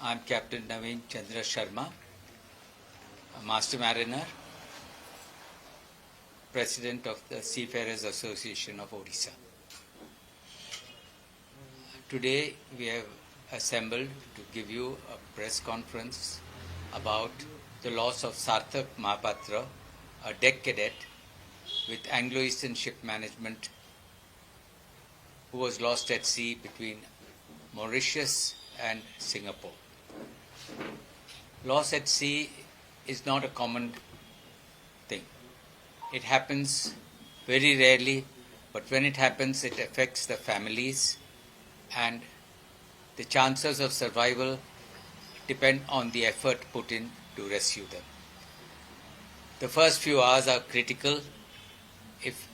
I'm Captain Naveen Chandra Sharma, a Master Mariner, President of the Seafarers Association of Odisha. Today we have assembled to give you a press conference about the loss of Sarthak Mahapatra, a deck cadet with Anglo-Eastern Ship Management, who was lost at sea between Mauritius and Singapore. Loss at sea is not a common thing. It happens very rarely, but when it happens, it affects the families, and the chances of survival depend on the effort put in to rescue them. The first few hours are critical. If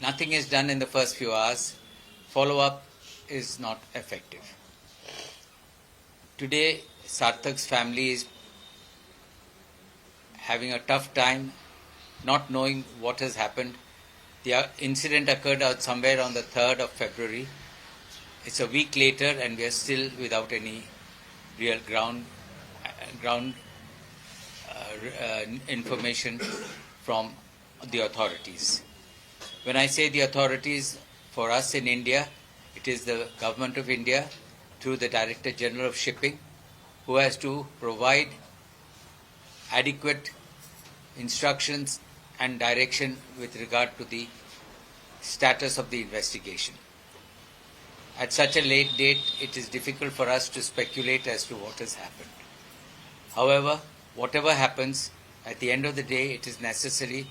nothing is done in the first few hours, follow-up is not effective. Today, Sarthak's family is having a tough time, not knowing what has happened. The incident occurred out somewhere on the 3rd of February. It's a week later and we are still without any real ground information from the authorities. When I say the authorities, for us in India, it is the Government of India through the Director General of Shipping, who has to provide adequate instructions and direction with regard to the status of the investigation. At such a late date, it is difficult for us to speculate as to what has happened. However, whatever happens, at the end of the day, it is necessary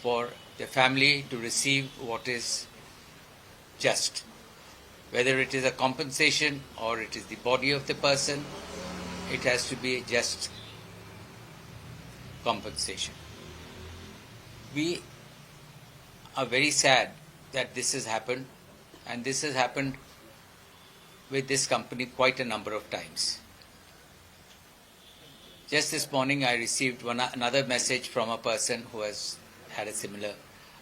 for the family to receive what is just. Whether it is a compensation or it is the body of the person, it has to be a just compensation. We are very sad that this has happened, and this has happened with this company quite a number of times. Just this morning I received another message from a person who has had a similar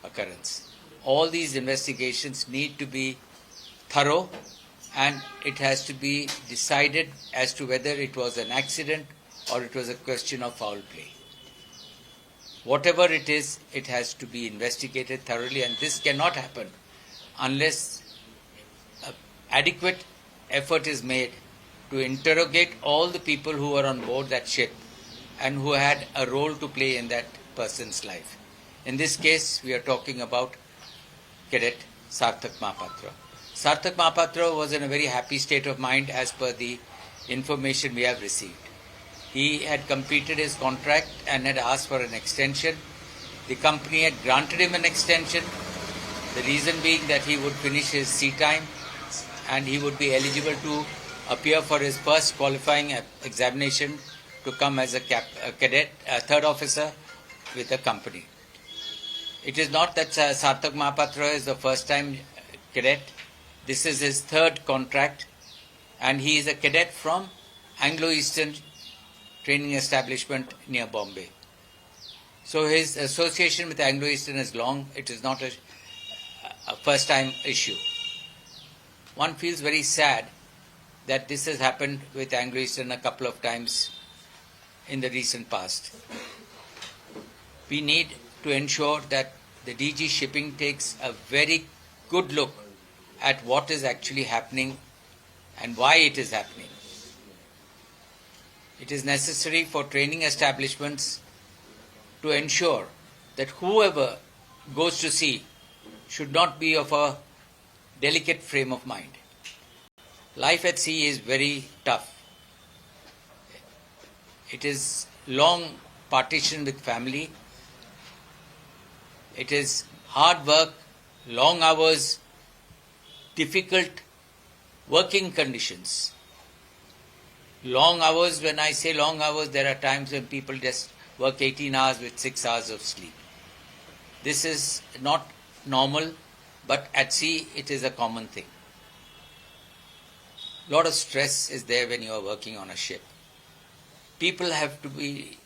occurrence. All these investigations need to be thorough, and it has to be decided as to whether it was an accident or it was a question of foul play. Whatever it is, it has to be investigated thoroughly, and this cannot happen unless adequate effort is made to interrogate all the people who were on board that ship and who had a role to play in that person's life. In this case, we are talking about Cadet Sarthak Mahapatra. Sarthak Mahapatra was in a very happy state of mind as per the information we have received. He had completed his contract and had asked for an extension. The company had granted him an extension, the reason being that he would finish his sea time and he would be eligible to appear for his first qualifying examination to come as a cadet, a third officer with the company. It is not that Sarthak Mahapatra is the first time cadet. This is his third contract, and he is a cadet from Anglo-Eastern Training Establishment near Bombay. So his association with Anglo-Eastern is long. It is not a first time issue. One feels very sad that this has happened with Anglo-Eastern a couple of times in the recent past. We need to ensure that the DG Shipping takes a very good look at what is actually happening and why it is happening. It is necessary for training establishments to ensure that whoever goes to sea should not be of a delicate frame of mind. Life at sea is very tough. It is long partition with family. It is hard work, long hours, difficult working conditions. Long hours, when I say long hours, there are times when people just work 18 hours with 6 hours of sleep. This is not normal, but at sea it is a common thing. A lot of stress is there when you are working on a ship. People have to be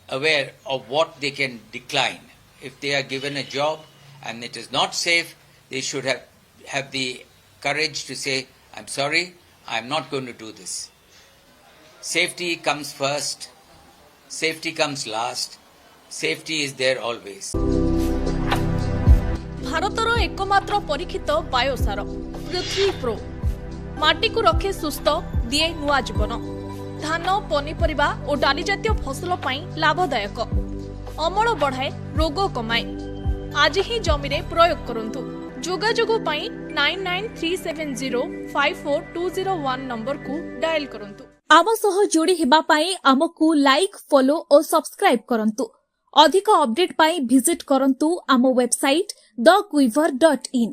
aware of what they can decline. If they are given a job and it is not safe, they should have the courage to say, I'm sorry, I'm not going to do this. Safety comes first, safety comes last, safety is there always. ଭାରତର ଏକମାତ୍ର ପରୀକ୍ଷିତ ବାୟୋସାର ପୃଥ୍ୱୀ pro ମାଟି को रखे सुस्थ दिए नुआ जीवन धान पनीपरिबा और डाली जातीय फसल पाई लाभदायक अमल बढ़ाए रोग कमाए आज ही जमी रे प्रयोग करंतु जोगाजोग पाई 9937054201 नंबर को डायल करंतु आम सह जोड़ी हेबा पाई आमको लाइक फॉलो और सब्सक्राइब करंतु अधिक अपडेट पाई विजिट करंतु आम वेबसाइट thequiver.in